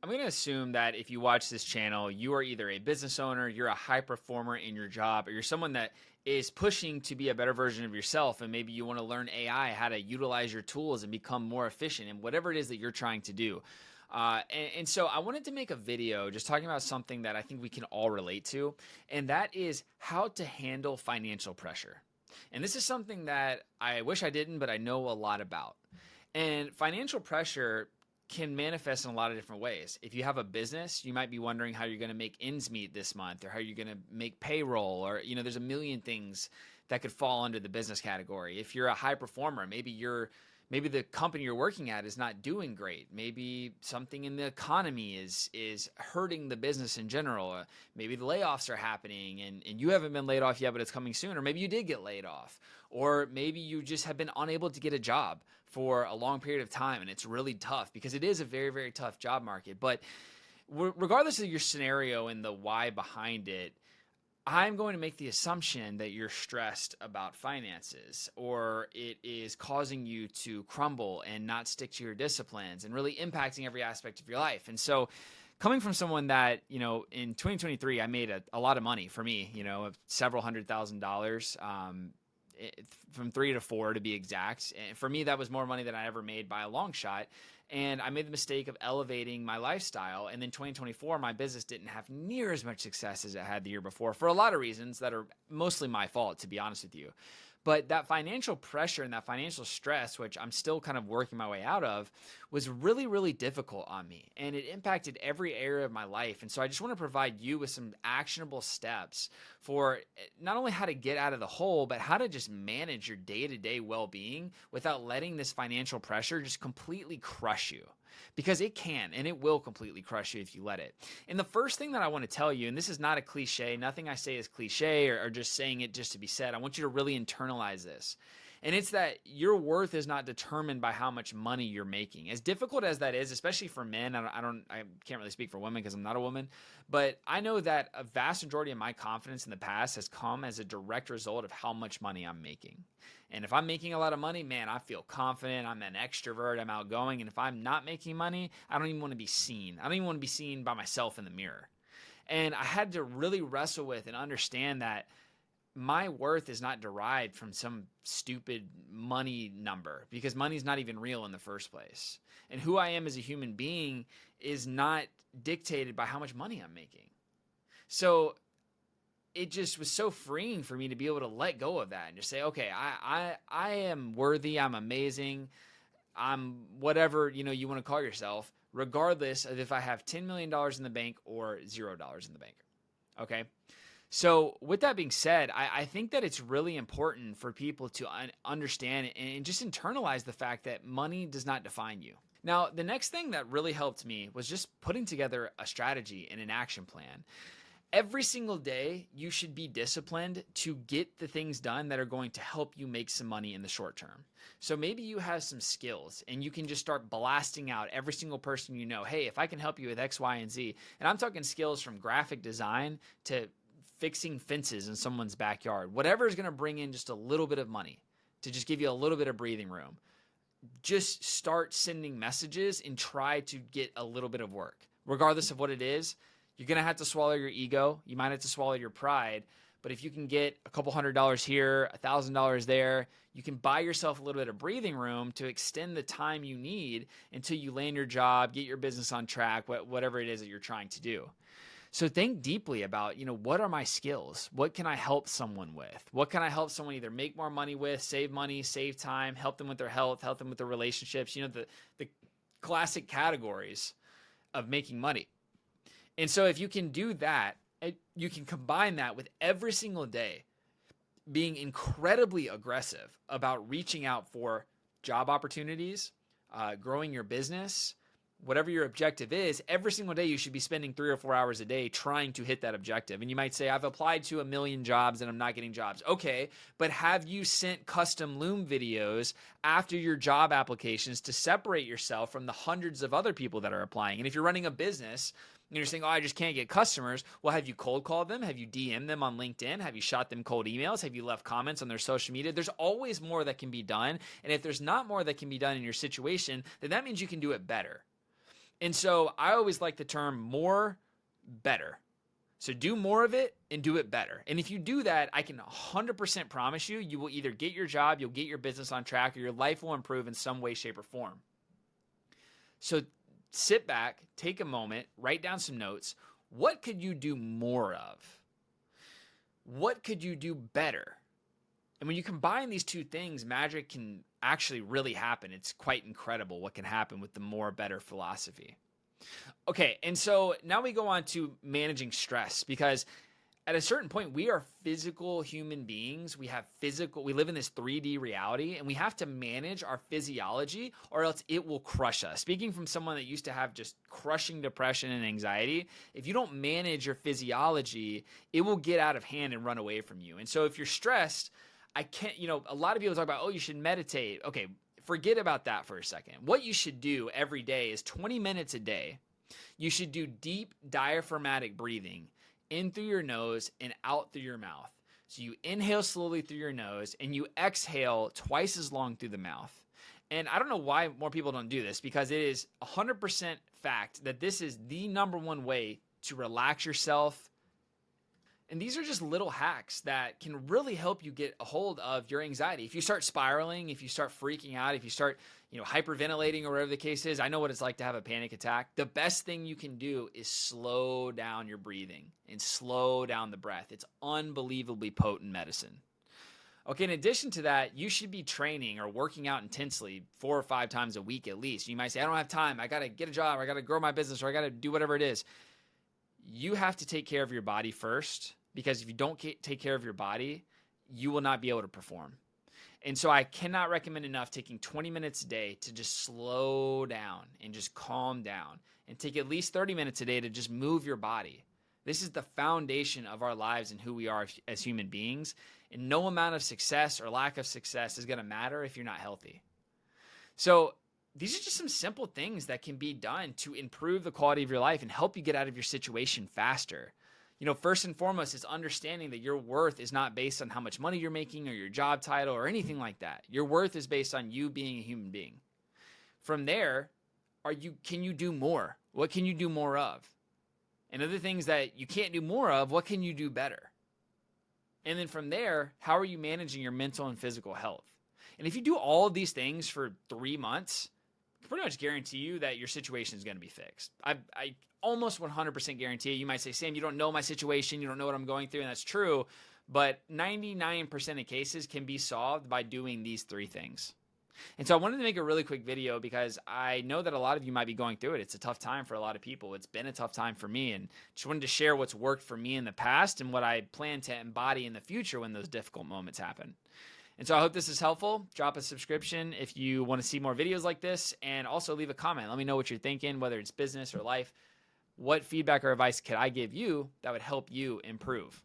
I'm going to assume that if you watch this channel, you are either a business owner, you're a high performer in your job, or you're someone that is pushing to be a better version of yourself. And maybe you want to learn AI, how to utilize your tools and become more efficient in whatever it is that you're trying to do. And so I wanted to make a video just talking about something that I think we can all relate to, and that is how to handle financial pressure. And this is something that I wish I didn't, but I know a lot about. And financial pressure can manifest in a lot of different ways. If you have a business, you might be wondering how you're going to make ends meet this month, or how you're going to make payroll, or there's a million things that could fall under the business category. If you're a high performer, maybe the company you're working at is not doing great. Maybe something in the economy is hurting the business in general. Maybe the layoffs are happening and you haven't been laid off yet, but it's coming soon. Or maybe you did get laid off. Or maybe you just have been unable to get a job for a long period of time, and it's really tough because it is a very, very tough job market. But regardless of your scenario and the why behind it, I'm going to make the assumption that you're stressed about finances, or it is causing you to crumble and not stick to your disciplines and really impacting every aspect of your life. And so coming from someone that, in 2023, I made a lot of money for me, several $100,000, from 3 to 4 to be exact. And for me, that was more money than I ever made by a long shot. And I made the mistake of elevating my lifestyle. And then 2024, my business didn't have near as much success as it had the year before for a lot of reasons that are mostly my fault, to be honest with you. But that financial pressure and that financial stress, which I'm still kind of working my way out of, was really, really difficult on me. And it impacted every area of my life. And so I just want to provide you with some actionable steps for not only how to get out of the hole, but how to just manage your day-to-day well-being without letting this financial pressure just completely crush you. Because it can, and it will completely crush you if you let it. And the first thing that I want to tell you, and this is not a cliche, nothing I say is cliche or just saying it just to be said. I want you to really internalize this. And it's that your worth is not determined by how much money you're making. As difficult as that is, especially for men, I can't really speak for women because I'm not a woman, but I know that a vast majority of my confidence in the past has come as a direct result of how much money I'm making. And if I'm making a lot of money, man, I feel confident. I'm an extrovert. I'm outgoing. And if I'm not making money, I don't even want to be seen. I don't even want to be seen by myself in the mirror. And I had to really wrestle with and understand that my worth is not derived from some stupid money number, because money's not even real in the first place. And who I am as a human being is not dictated by how much money I'm making. So it just was so freeing for me to be able to let go of that and just say, okay, I am worthy. I'm amazing. I'm whatever, you want to call yourself, regardless of if I have $10 million in the bank or $0 in the bank. Okay. So with that being said, I think that it's really important for people to understand and just internalize the fact that money does not define you. Now, the next thing that really helped me was just putting together a strategy and an action plan. Every single day, you should be disciplined to get the things done that are going to help you make some money in the short term. So maybe you have some skills and you can just start blasting out every single person you know. Hey, if I can help you with X, Y, and Z, and I'm talking skills from graphic design to fixing fences in someone's backyard, whatever is going to bring in just a little bit of money to just give you a little bit of breathing room. Just start sending messages and try to get a little bit of work. Regardless of what it is, you're going to have to swallow your ego. You might have to swallow your pride. But if you can get a couple $100 here, $1,000 there, you can buy yourself a little bit of breathing room to extend the time you need until you land your job, get your business on track, whatever it is that you're trying to do. So think deeply about, what are my skills? What can I help someone with? What can I help someone either make more money with, save money, save time, help them with their health, help them with their relationships, the classic categories of making money. And so if you can do that, you can combine that with every single day being incredibly aggressive about reaching out for job opportunities, growing your business, whatever your objective is. Every single day you should be spending 3 or 4 hours a day trying to hit that objective. And you might say, I've applied to 1 million jobs and I'm not getting jobs. Okay, but have you sent custom loom videos after your job applications to separate yourself from the hundreds of other people that are applying? And if you're running a business and you're saying, I just can't get customers, well, have you cold called them? Have you DM'd them on LinkedIn? Have you shot them cold emails? Have you left comments on their social media? There's always more that can be done. And if there's not more that can be done in your situation, then that means you can do it better. And so I always like the term more, better. So do more of it and do it better. And if you do that, I can 100% promise you, you will either get your job, you'll get your business on track, or your life will improve in some way, shape, or form. So sit back, take a moment, write down some notes. What could you do more of? What could you do better? And when you combine these two things, magic can actually really happen. It's quite incredible what can happen with the more, better philosophy. Okay, and so now we go on to managing stress, because at a certain point, we are physical human beings. We live in this 3D reality, and we have to manage our physiology or else it will crush us. Speaking from someone that used to have just crushing depression and anxiety, if you don't manage your physiology, it will get out of hand and run away from you. And so if you're stressed, a lot of people talk about, oh, you should meditate. Okay, forget about that for a second. What you should do every day is 20 minutes a day. You should do deep diaphragmatic breathing in through your nose and out through your mouth. So you inhale slowly through your nose and you exhale twice as long through the mouth. And I don't know why more people don't do this, because it is 100% fact that this is the number one way to relax yourself. And these are just little hacks that can really help you get a hold of your anxiety. If you start spiraling, if you start freaking out, if you start, hyperventilating or whatever the case is, I know what it's like to have a panic attack. The best thing you can do is slow down your breathing and slow down the breath. It's unbelievably potent medicine. Okay, in addition to that, you should be training or working out intensely 4 or 5 times a week at least. You might say, I don't have time. I got to get a job. I got to grow my business, or I got to do whatever it is. You have to take care of your body first. Because if you don't take care of your body, you will not be able to perform. And so I cannot recommend enough taking 20 minutes a day to just slow down and just calm down, and take at least 30 minutes a day to just move your body. This is the foundation of our lives and who we are as human beings. And no amount of success or lack of success is going to matter if you're not healthy. So these are just some simple things that can be done to improve the quality of your life and help you get out of your situation faster. First and foremost is understanding that your worth is not based on how much money you're making or your job title or anything like that. Your worth is based on you being a human being. From there, can you do more? What can you do more of? And other things that you can't do more of, what can you do better? And then from there, how are you managing your mental and physical health? And if you do all of these things for 3 months, I can pretty much guarantee you that your situation is going to be fixed. I almost 100% guarantee it. You might say, Sam, you don't know my situation. You don't know what I'm going through. And that's true. But 99% of cases can be solved by doing these 3 things. And so I wanted to make a really quick video because I know that a lot of you might be going through it. It's a tough time for a lot of people. It's been a tough time for me, and just wanted to share what's worked for me in the past and what I plan to embody in the future when those difficult moments happen. And so I hope this is helpful. Drop a subscription if you want to see more videos like this, and also leave a comment. Let me know what you're thinking, whether it's business or life. What feedback or advice could I give you that would help you improve?